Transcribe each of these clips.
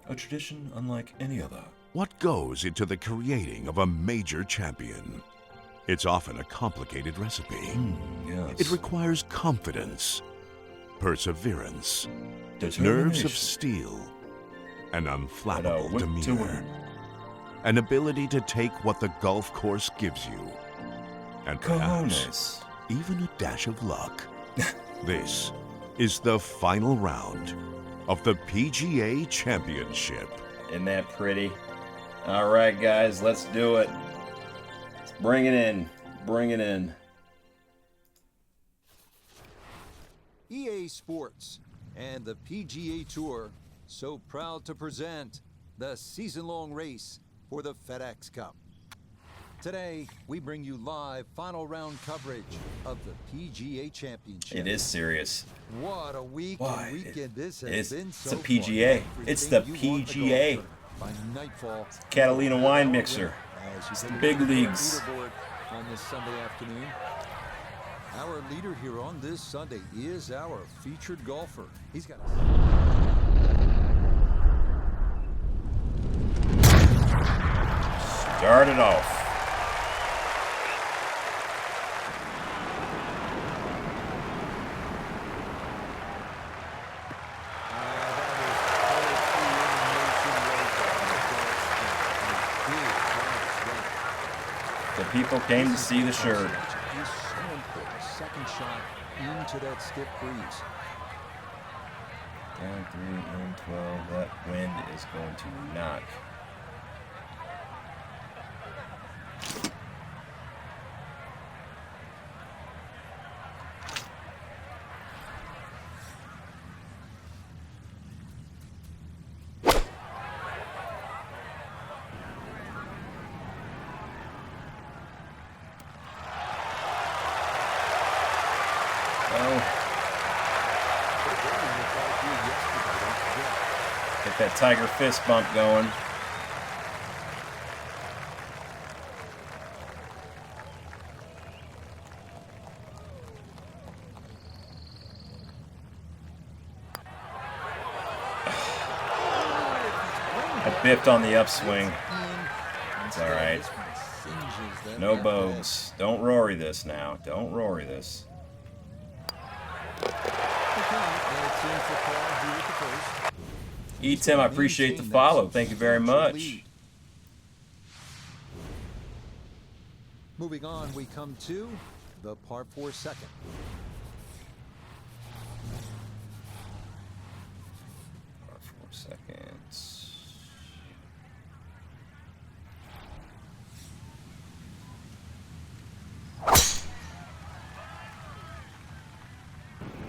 a tradition unlike any other. What goes into the creating of a major champion? It's often a complicated recipe. Yes. It requires confidence, perseverance, nerves of Determination. steel, an unflappable whip to demeanor, win. an ability to take what the golf course gives you, and perhaps Cojones. even a dash of luck. This is the final round of the PGA Championship. Isn't that pretty? All right, guys, let's do it. Let's bring it in. Bring it in. EA Sports and the PGA Tour so proud to present the season-long race for the FedEx Cup. Today, we bring you live final round coverage of the PGA Championship. It is serious. What a week Why? and weekend this has been so It's a PGA. far. It's the Everything you want in a PGA. golfer. By nightfall, Catalina wine mixer. It's the big leagues. On this Sunday afternoon. Our leader here on this Sunday is our featured golfer. He's got Start it off. The people came to see the shirt. It's so important. Second shot into that stiff breeze. Down 3 and 12. That wind is going to knock. Get that tiger fist bump going. I biffed on the upswing. It's all right. No bogues. Don't Rory this now. Don't Rory this. Tim, I appreciate the follow. Thank you very much. Moving on, we come to the par 4 second. Par 4 seconds.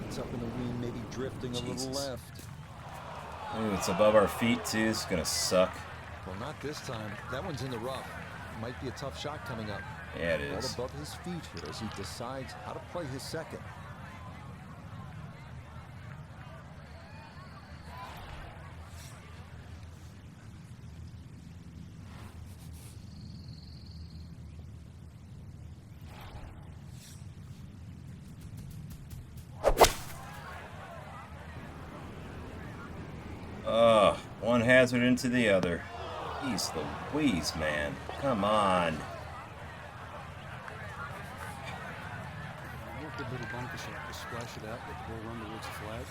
It's up in the wind, maybe drifting a Jesus. little left. Ooh, it's above our feet too. It's gonna suck. Well, not this time. That one's in the rough. Might be a tough shot coming up. Yeah, it is. All above his feet here as he decides how to play his second. One hazard into the other. Jeez Louise, man. Come on. Good little bunker shot to splash it out, let the ball run towards the flag.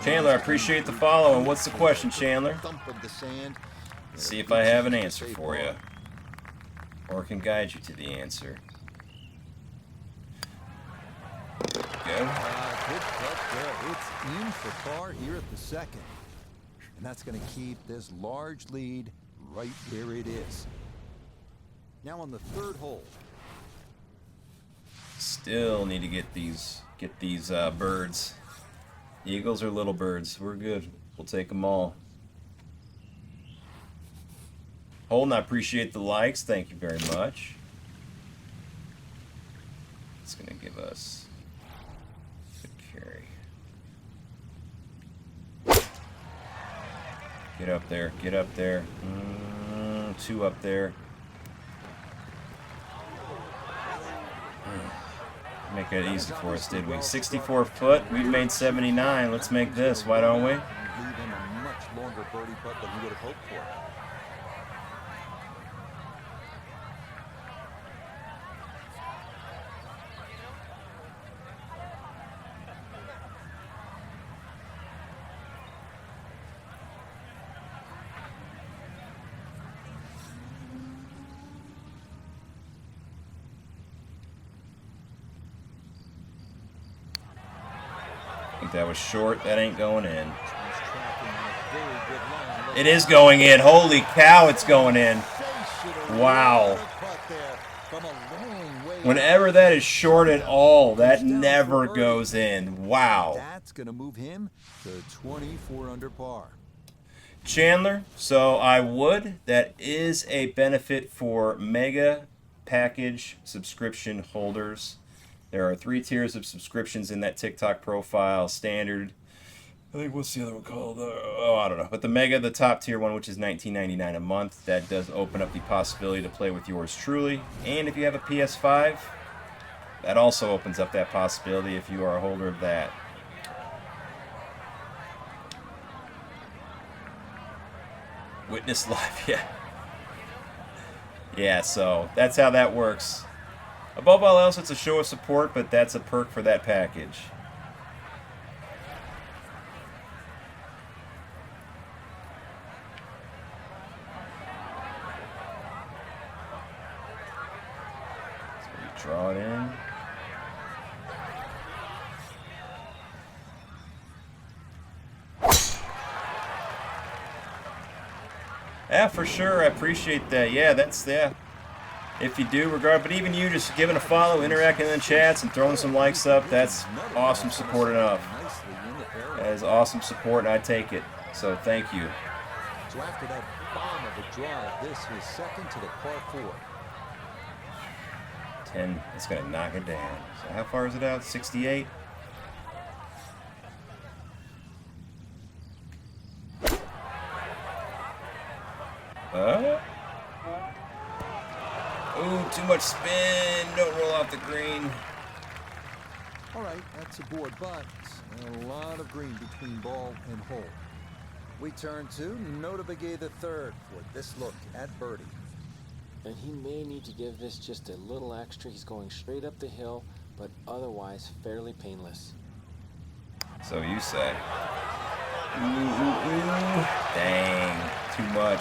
Chandler, I appreciate the follow. And what's the question, Chandler? Thump of the sand. See if I have an answer for you. Or can guide you to the answer. Good. Good putt there. It's in for par here at the second. And that's going to keep this large lead right where it is. Now on the third hole. Still need to get these birds. Eagles are little birds. We're good. We'll take them all. Holden, I appreciate the likes. Thank you very much. It's going to give us good carry. Get up there. Get up there. Two up there. Make it easy for us, did we? 64 foot. We've made 79. Let's make this. Why don't we? Leave him a much longer birdie putt than he would have hoped for. I think that was short. That ain't going in. It is going in. Holy cow, it's going in. Wow. Whenever that is short at all, that never goes in. Wow. That's going to move him to 24 under par. Chandler, so I would. That is a benefit for mega package subscription holders. There are 3 tiers of subscriptions in that TikTok profile. Standard, I think, what's the other one called? Oh, I don't know. But the mega, the top tier one, which is $19.99 a month, that does open up the possibility to play with yours truly. And if you have a PS5, that also opens up that possibility if you are a holder of that. Witness live, yeah. Yeah, so that's how that works. Above all else, it's a show of support, but that's a perk for that package. So we draw it in. Yeah, for sure. I appreciate that. Yeah, that's, yeah. If you do, but even you just giving a follow, interacting in the chats, and throwing some likes up, that's awesome support enough. That is awesome support, and I take it. So thank you. So after that bomb of a drive, this is second to the par 4. 10, it's going to knock it down. So how far is it out? 68? Ooh, too much spin. Don't roll off the green. All right, that's a board, but a lot of green between ball and hole. We turn to Nota Begay the third for this look at birdie. And he may need to give this just a little extra. He's going straight up the hill, but otherwise fairly painless. So you say. Ooh. Dang, too much.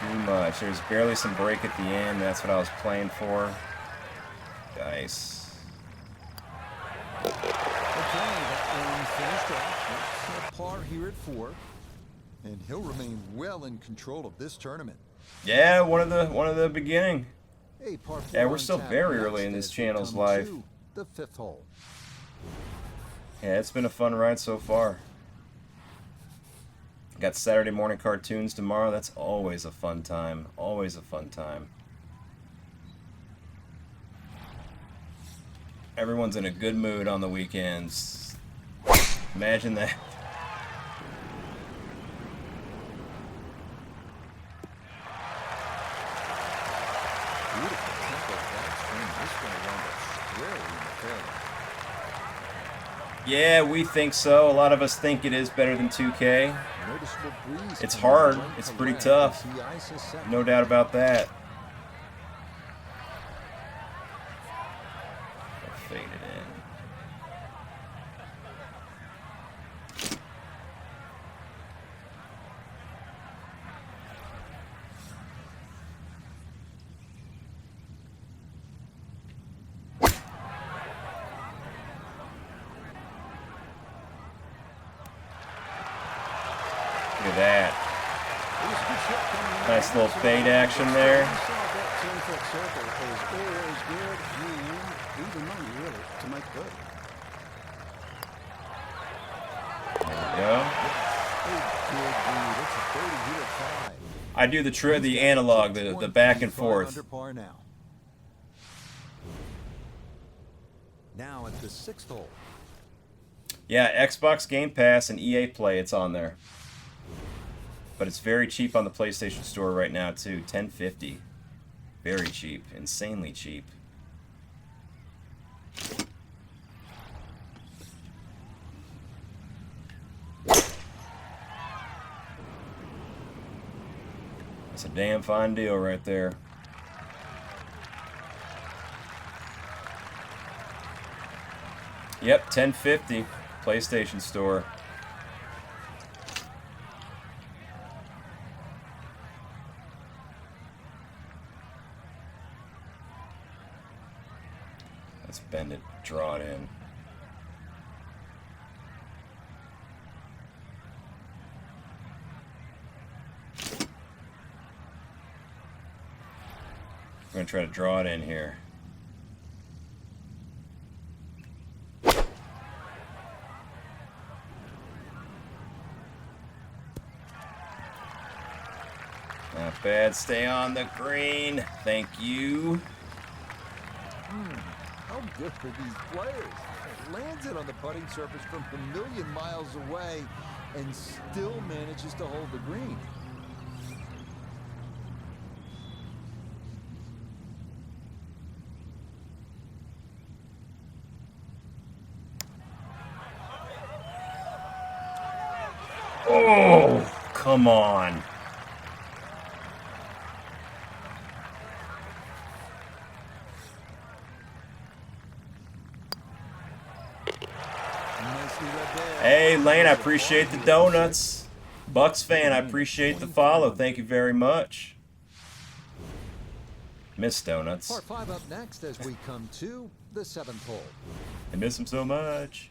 Too much. There's barely some break at the end. That's what I was playing for. Dice. Okay, that one finished off. It's a par here at 4, and he'll remain well in control of this tournament. Yeah, one of the beginning. A par 4 Yeah, we're on still tap very next early in this as we channel's come life. to the 5th hole. Yeah, it's been a fun ride so far. Got Saturday morning cartoons tomorrow. That's always a fun time. Always a fun time. Everyone's in a good mood on the weekends. Imagine that. Beautiful tempo backswing. This one wound up squarely in the fairway. Yeah, we think so. A lot of us think it is better than 2K. Noticeable breeze It's coming hard. right It's to pretty left tough. as he ices second. No doubt about that. Fade it in. Look at that. Nice little fade action there. 10-foot circle is always good and even money, really, to make good. There we go. I do the analog, the back and forth. Under par now. Now at the 6th hole. Yeah, Xbox Game Pass and EA Play, it's on there. But it's very cheap on the PlayStation Store right now too, $10.50. Very cheap, insanely cheap. That's a damn fine deal right there. Yep, $10.50. PlayStation Store. Let's bend it, draw it in. We're going to try to draw it in here. Not bad. Stay on the green. Thank you. How good are these players? It lands it on the putting surface from a million miles away and still manages to hold the green. Oh, come on. Hey, Lane, I appreciate the donuts. Bucks fan, I appreciate the follow. Thank you very much. Miss donuts. Par 5 up next as we come to the 7th hole. I miss them so much.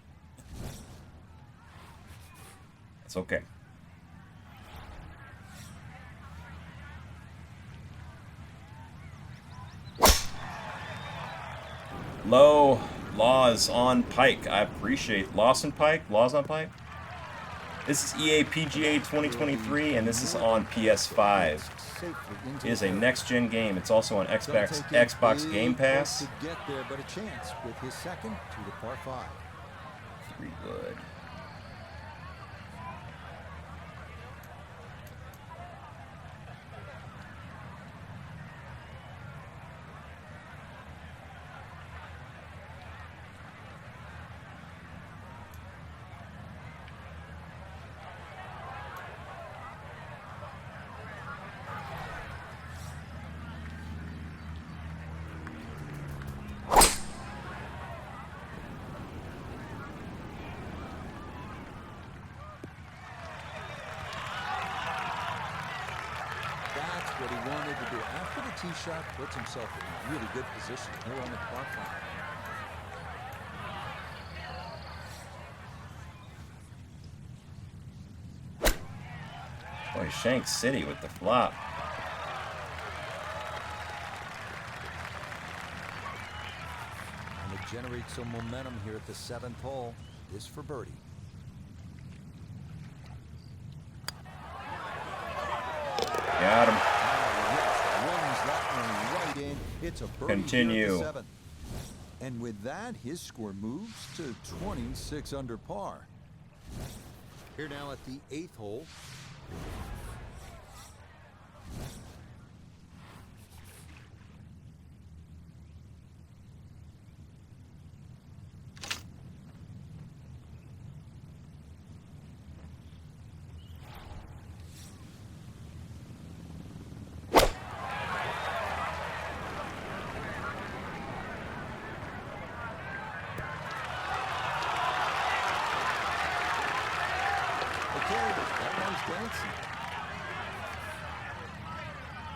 It's okay. Low laws on Pike. I appreciate Lawson Pike. Laws on Pike. This is EA PGA 2023, and this is on PS5. It is a next-gen game. It's also on Xbox Game Pass. To get there, but a chance with his second to the par 5. 3 wood. That's what he wanted to do. After the tee shot, puts himself in a really good position here on the par 5. Boy, Shank City with the flop. And it generates some momentum here at the 7th hole. This for birdie. Got him. Runs that one right in. It's a birdie Continue. here at the 7th. And with that, his score moves to 26 under par. Here now at the 8th hole.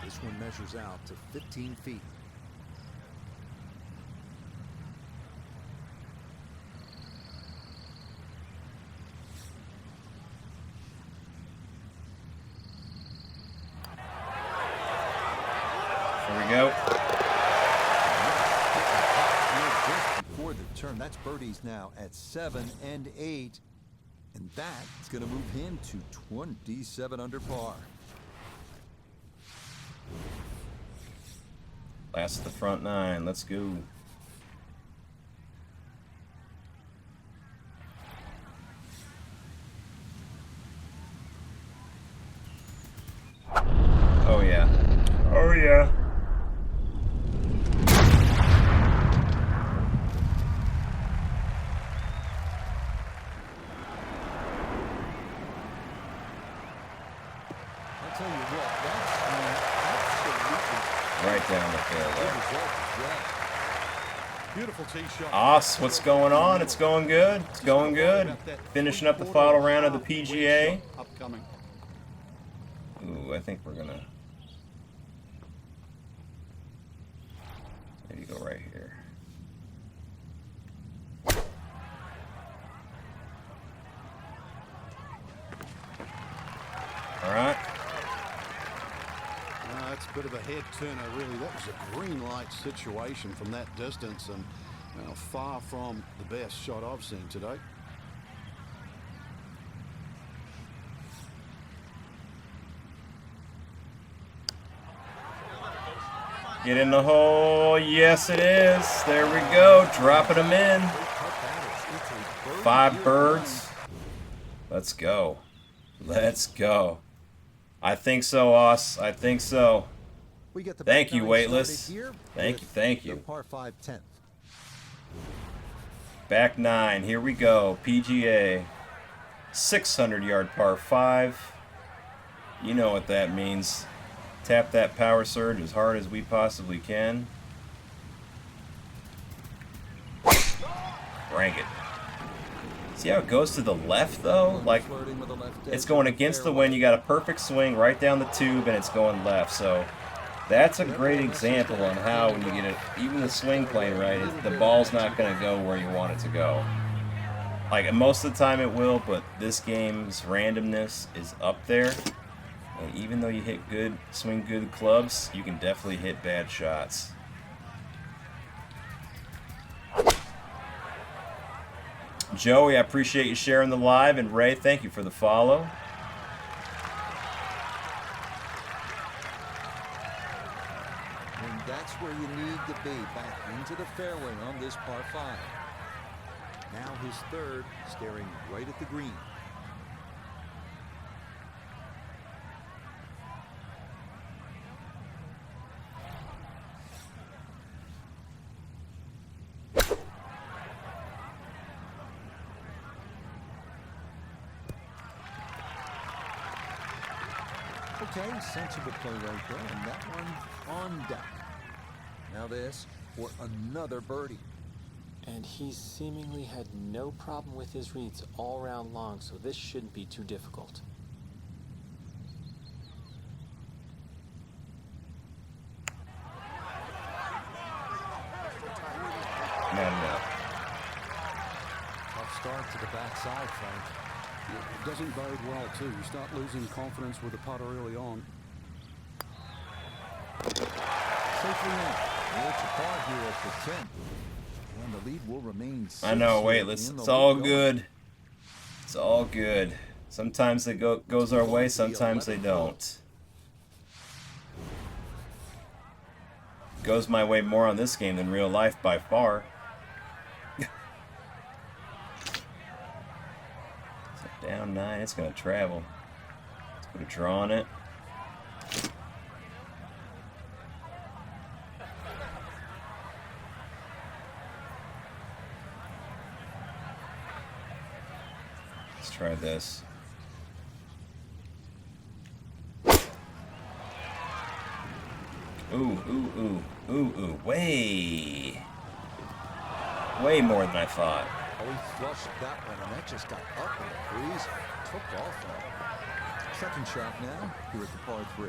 This one measures out to 15 feet. Here we go. Just before the turn, that's birdies now at 7 and 8. And that's going to move him to 27 under par. Last of the front 9. Let's go. Oh yeah. Oh yeah. I'll tell you what, that's Right down the fairway. Beautiful tee shot. Os, what's going on? It's going good. It's going good. Finishing up the final round of the PGA. Upcoming. Ooh, I think we're gonna maybe go right here. All right. That's a bit of a head turner, really. That was a green light situation from that distance, and far from the best shot I've seen today. Get in the hole. Yes, it is. There we go. Dropping them in. 5 birds. Let's go. Let's go. I think so, Os. I think so. We get the Thank you, back nine Weightless. started here Thank you, with thank the you. par 5 10th. Back 9. Here we go. PGA. 600-yard par 5. You know what that means. Tap that power surge as hard as we possibly can. Rank it. See how it goes to the left, though? Like, it's going against the wind. You got a perfect swing right down the tube, and it's going left. So that's a great example on how when you get it, even the swing plane right, the ball's not going to go where you want it to go. Like, most of the time it will, but this game's randomness is up there. And even though you hit good, swing good clubs, you can definitely hit bad shots. Joey, I appreciate you sharing the live, and Ray, thank you for the follow. And that's where you need to be, back into the fairway on this par 5. Now his third, staring right at the green. Okay, sensible play right there, and that one on deck. Now this for another birdie. And he seemingly had no problem with his reads all round long, so this shouldn't be too difficult. Not enough. Tough start to the backside, Frank. It doesn't bode well, too. You start losing confidence with the putter early on. Safely in. Well, it's a par here at the 10. And the lead will remain. I know, wait, Weightless. It's all good. It's all good. Sometimes it goes our way, sometimes they don't. Goes my way more on this game than real life by far. Down 9, it's going to travel. Let's put a draw on it. Let's try this. Ooh, ooh, ooh, ooh, ooh. Way more than I thought. Oh, he flushed that one, and that just got up in the breeze. Took off on it. Second shot now, here at the par 3.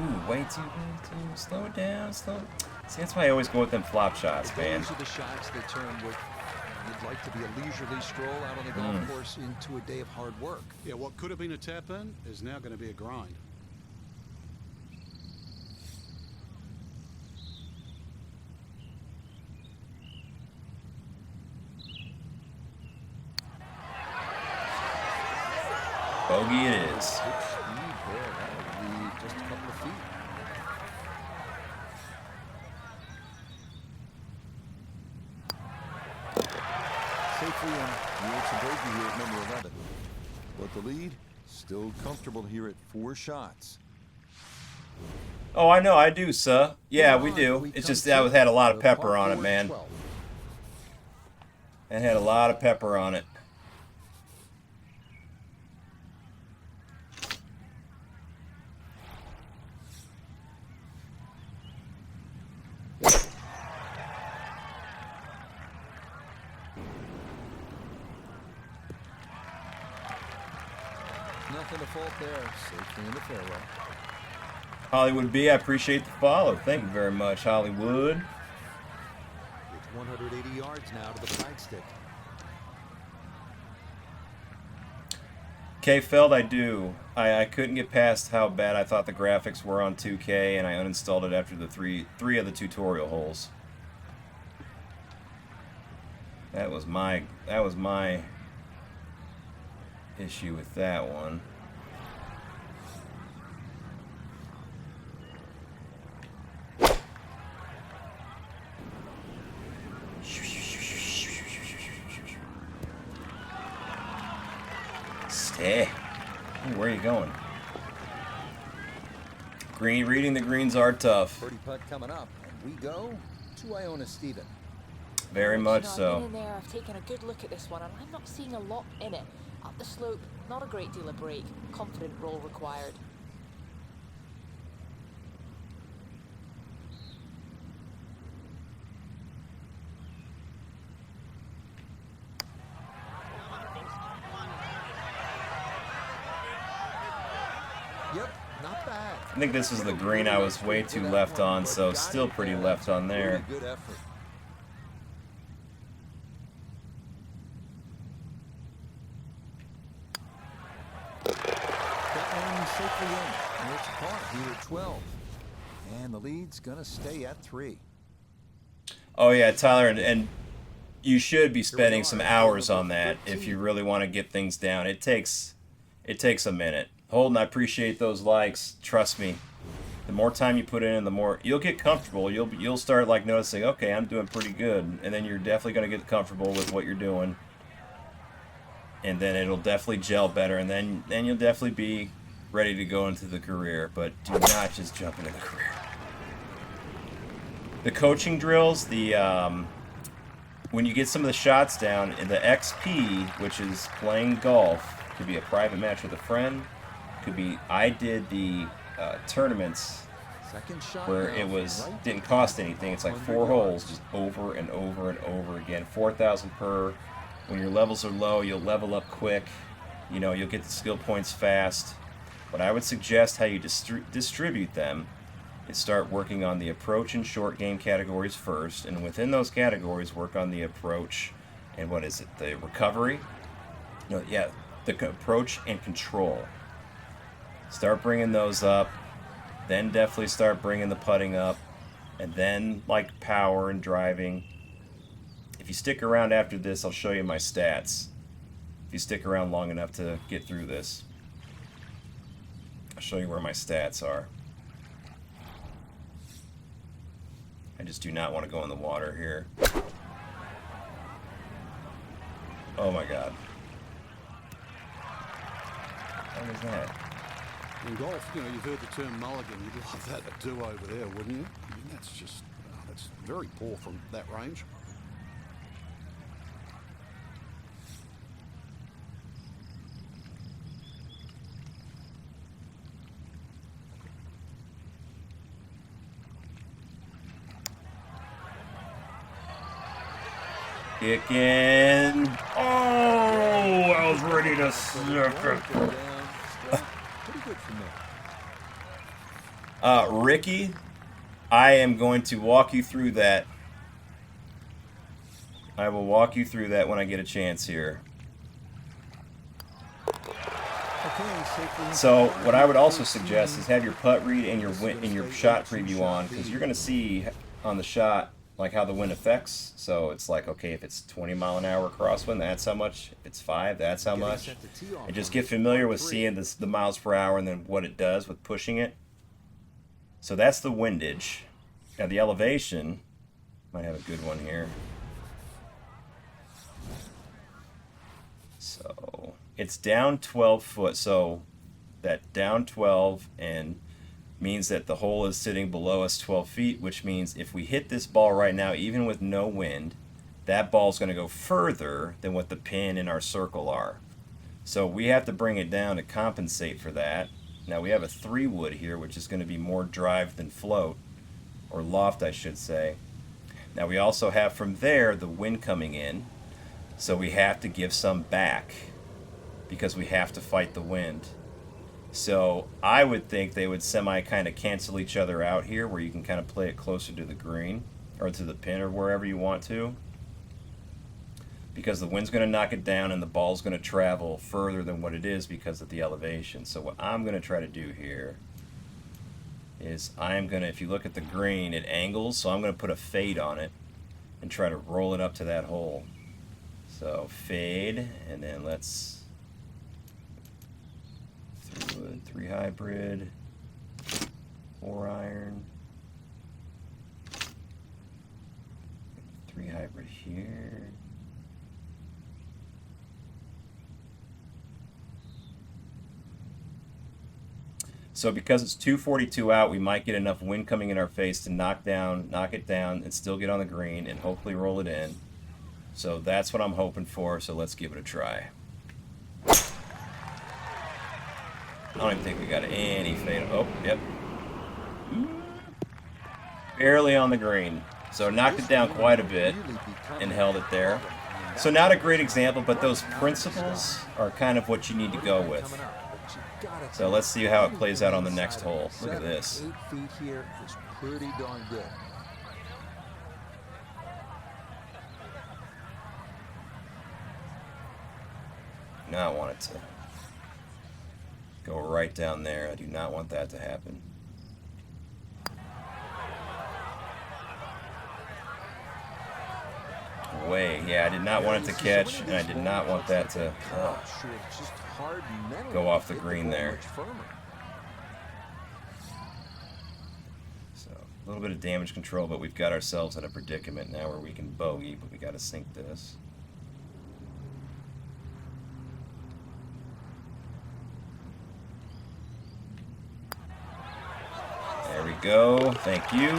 Ooh, way too. Slow it down, slow. See, that's why I always go with them flop shots, man. Those are the shots that turn what you'd like to be a leisurely stroll out on the golf course into a day of hard work. Yeah, what could have been a tap-in is now going to be a grind. Bogey it is. Good speed there. That'll be just a couple of feet. Safely in. It's a bogey here at number 11. But the lead, still comfortable here at 4 shots. Oh, I know, I do, sir. Yeah, we do. It's just that had a lot of pepper on it, man. It had a lot of pepper on it. Nothing to fault there. Safely in the fairway. Hollywood B, I appreciate the follow. Thank you very much, Hollywood. It's 180 yards now to the flagstick. K-Feld, I do. I couldn't get past how bad I thought the graphics were on 2K, and I uninstalled it after the three of the tutorial holes. That was my issue with that one. Stay. Ooh, where are you going? Green, reading the greens are tough. Birdie putt coming up, and we go to Iona Stephen. Very much so. I've been in there, I've taken a good look at this one, and I'm not seeing a lot in it. Up the slope, not a great deal of break. Confident roll required. Yep, not bad. I think this is the green I was way too left on, so still pretty left on there. Really good effort. That one safely in. And it's par here at 12. And the lead's gonna stay at 3. Oh yeah, Tyler, and you should be spending some hours on that if you really want to get things down. It takes a minute. Holden, I appreciate those likes. Trust me, the more time you put in, the more you'll get comfortable. You'll start like noticing, okay, I'm doing pretty good, and then you're definitely gonna get comfortable with what you're doing, and then it'll definitely gel better, and then you'll definitely be ready to go into the career. But do not just jump into the career. The coaching drills, when you get some of the shots down, in the XP, which is playing golf, could be a private match with a friend. Could be, I did the tournaments Second shot where now it was from right didn't cost anything. It's like 4 holes, just over and over and over again. 4,000 per. When your levels are low, you'll level up quick. You know, you'll get the skill points fast. But I would suggest how you distribute them is start working on the approach and short game categories first, and within those categories, work on the approach and what is it? The recovery? No, yeah, the approach and control. Start bringing those up, then definitely start bringing the putting up, and then like power and driving. If you stick around after this, I'll show you my stats. If you stick around long enough to get through this, I'll show you where my stats are. I just do not want to go in the water here. Oh my god. What was that? In golf, you know, you've heard the term mulligan. You'd love that to do over there, wouldn't you? I mean, that's just, that's very poor from that range. Kick in. Oh, I was ready to surf it. Pretty good from there. Ricky, I am going to walk you through that. I will walk you through that when I get a chance here. Okay, safely in. So what I would also suggest is have your putt read and your shot preview on, because you're going to see on the shot like how the wind affects. So it's like, okay, if it's 20 mile an hour crosswind, that's how much. If it's 5, that's how much. And just get familiar with seeing the miles per hour and then what it does with pushing it. So that's the windage. Now the elevation, might have a good one here. So it's down 12 foot. So that down 12 and means that the hole is sitting below us 12 feet, which means if we hit this ball right now, even with no wind, that ball's going to go further than what the pin in our circle are. So we have to bring it down to compensate for that. Now we have a 3-wood here, which is going to be more drive than float, or loft I should say. Now we also have from there the wind coming in, so we have to give some back because we have to fight the wind. So I would think they would semi kind of cancel each other out here, where you can kind of play it closer to the green or to the pin or wherever you want to, because the wind's going to knock it down and the ball's going to travel further than what it is because of the elevation. So what I'm going to try to do here is I'm going to, if you look at the green, it angles, so I'm going to put a fade on it and try to roll it up to that hole. So fade, and then let's 3-wood, 3 hybrid, 4 iron, 3 hybrid here. So because it's 242 out, we might get enough wind coming in our face to knock it down, and still get on the green, and hopefully roll it in. So that's what I'm hoping for, so let's give it a try. I don't even think we got any fade. Oh, yep. Barely on the green. So knocked it down quite a bit and held it there. So not a great example, but those principles are kind of what you need to go with. So let's see how it plays out on the next hole. Look at this. 8 feet here is pretty darn good. Now I want it to go right down there. I do not want that to happen. Way, yeah, I did not want it to catch, and I did not want that to go off the green there. So a little bit of damage control, but we've got ourselves in a predicament now where we can bogey, but we got to sink this. There we go. Thank you.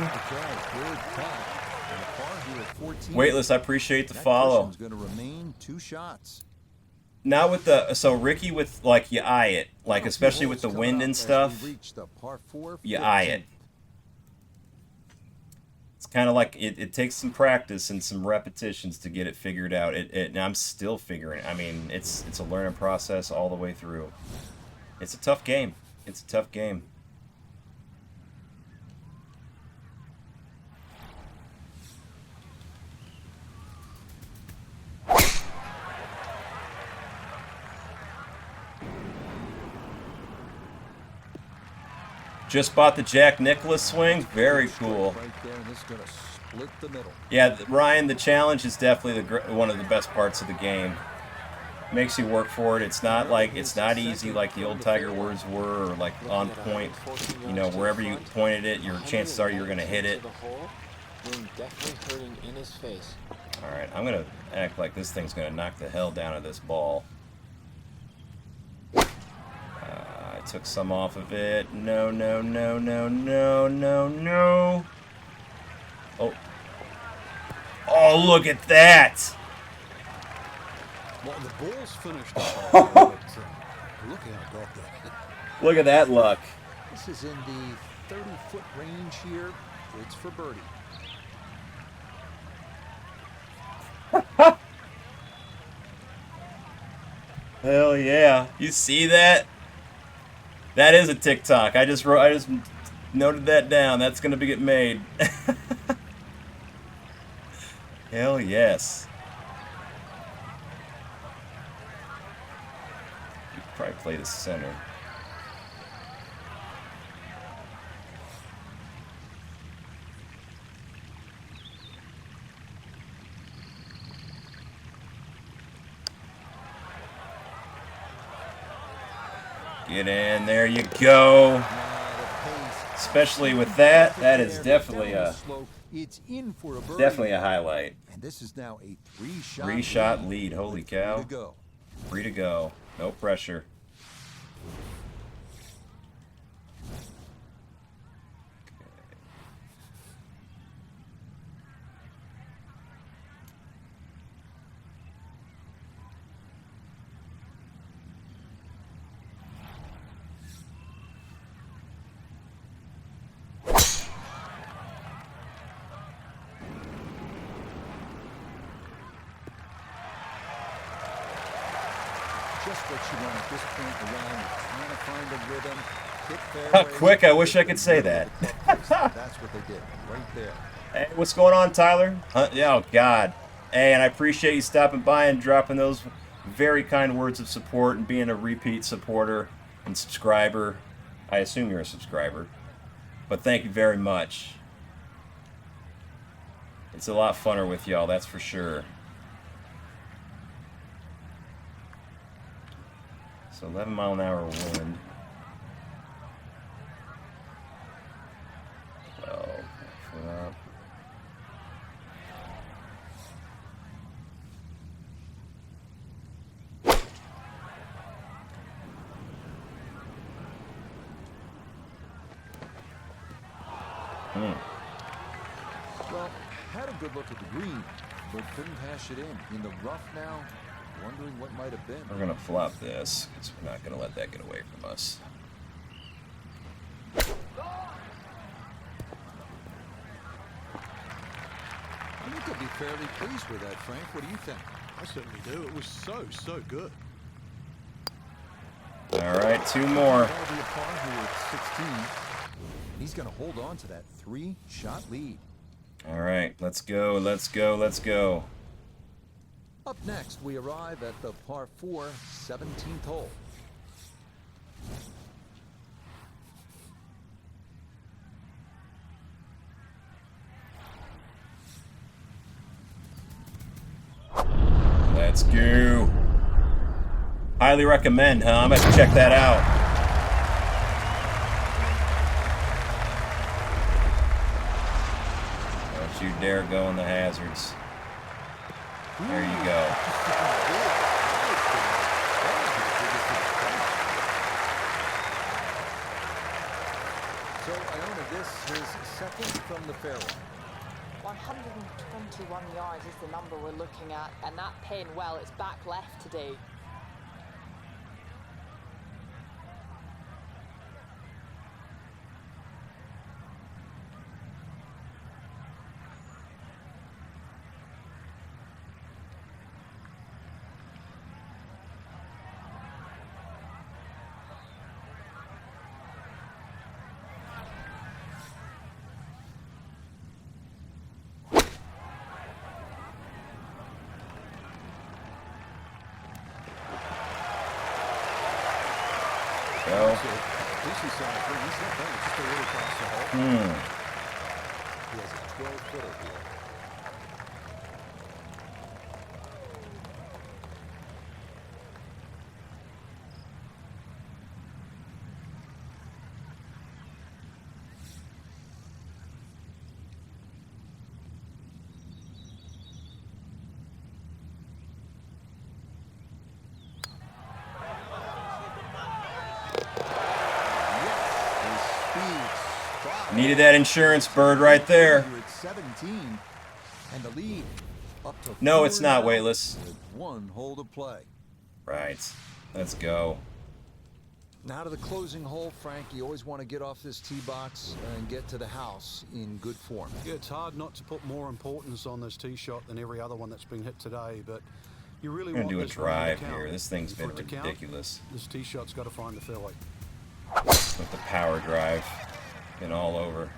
Weightless, I appreciate the follow. Going to remain 2 shots. Now with the, so Ricky, with like, you eye it, like especially with the wind and stuff, you eye it. It's kind of like, it takes some practice and some repetitions to get it figured out. And I'm still figuring it. I mean, it's a learning process all the way through. It's a tough game. It's a tough game. Just bought the Jack Nicklaus swing. Very cool. Yeah, Ryan, the challenge is definitely one of the best parts of the game. Makes you work for it. It's not like, it's not easy like the old Tiger Woods were, or like on point. You know, wherever you pointed it, your chances are you're going to hit it. All right, I'm going to act like this thing's going to knock the hell down of this ball. Took some off of it. No, no, no, no, no, no, no. Oh. Oh, look at that. Well, the ball's finished off, but, look how I got that. Look at that luck. This is in the 30-foot range here. It's for birdie. Hell yeah. You see that? That is a TikTok. I just noted that down. That's going to get made. Hell yes. You could probably play the center. Get in, there you go. Especially with that, that is definitely a highlight. And this is now a 3-shot lead. Holy cow. Free to go. No pressure. just what you want at this point in the round. You're trying to find a rhythm, hit How fairways. quick, I wish I could say that. That's what they did right there. Hey, what's going on, Tyler? Yeah, oh, God. Hey, and I appreciate you stopping by and dropping those very kind words of support and being a repeat supporter and subscriber. I assume you're a subscriber. But thank you very much. It's a lot funner with y'all, that's for sure. So 11-mile-an-hour wind. 12, foot up. Well, had a good look at the green, but couldn't hash it in. In the rough now, wondering what might have been. We're going to flop this, because we're not going to let that get away from us. I think they'll be fairly pleased with that, Frank. What do you think? I certainly do. It was so good. All right, 2 more. That'll be a par here at 16. He's going to hold on to that 3-shot lead. All right, let's go, let's go, let's go. Up next, we arrive at the par 4, 17th hole. Let's go. Highly recommend, huh? I'm going to check that out. Don't you dare go in the hazards. There you go. So, Iona, this is second from the fairway. 121 yards is the number we're looking at, and that pin, well, it's back left today. Go. He has a 12-footer here. Needed that insurance bird right there. 17, and the lead up to No, it's not 4 weightless. with 1 hole to play. Right. Let's go. Now to the closing hole, Frank. You always want to get off this tee box and get to the house in good form. Yeah, it's hard not to put more importance on this tee shot than every other one that's been hit today, but you really We're want going to do a this round to drive count. here. This thing's For been it to count, ridiculous. This tee shot's got to find the fairway. With the power drive. Been all over.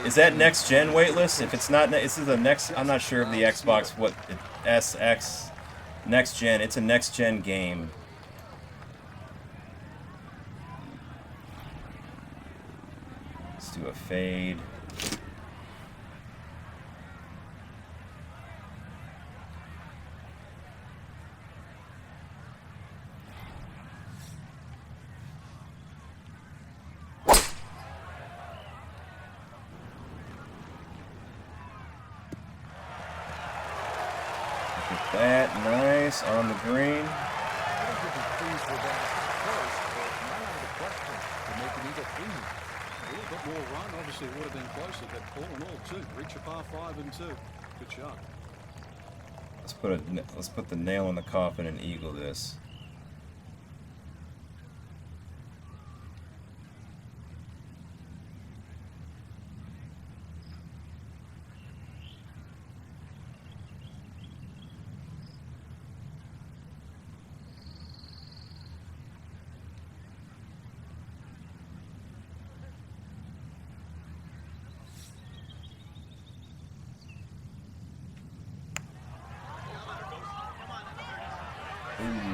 Is that next gen weightless? If it's not, this is the next. I'm not sure of the Xbox. What SX next gen? It's a next gen game. Let's do a fade. That nice on the green. A little bit more run, obviously it would have been closer, but all in all, 2. Reach a par 5 and 2. Good shot. Let's put the nail in the coffin and eagle this.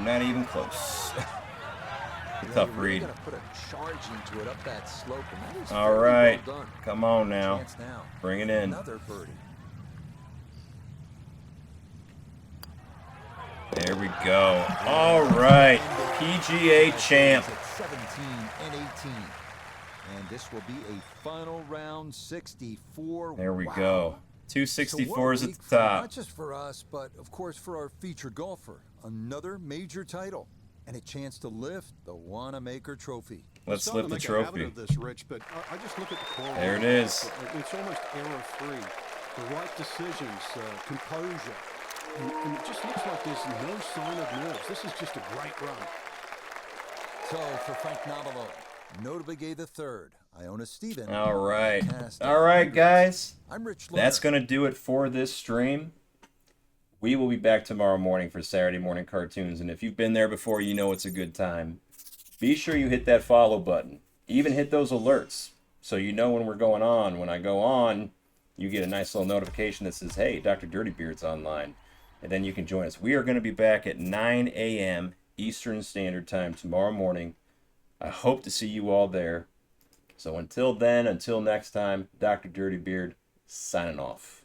not even close. Tough read. Gonna put a charge into it up that slope, and that is All fairly right. well done. Come on now. Chance now. Bring it in. Another birdie. There we go. All right. PGA champ. At 17 and 18. And this will be a final round 64. There we Wow. go. So what 264s a at week the for top. Not just for us, but of course for our featured golfer. Another major title and a chance to lift the Wanamaker Trophy. Let's Starting lift to the make a habit trophy. of this, Rich, but I just look at the quality. There it is. It's almost error-free. The right decisions, composure. And it just looks like there's no sign of nerves. This is just a great run. So for Frank Nobilo, Notable Gay the Third, Iona Stephen. All right. Cast All right, hundreds. guys. I'm Rich That's Lerner. going to do it for this stream. We will be back tomorrow morning for Saturday morning cartoons. And if you've been there before, you know it's a good time. Be sure you hit that follow button. Even hit those alerts so you know when we're going on. When I go on, you get a nice little notification that says, hey, Dr. Dirtybeard's online. And then you can join us. We are going to be back at 9 a.m. Eastern Standard Time tomorrow morning. I hope to see you all there. So until then, until next time, Dr. Dirtybeard signing off.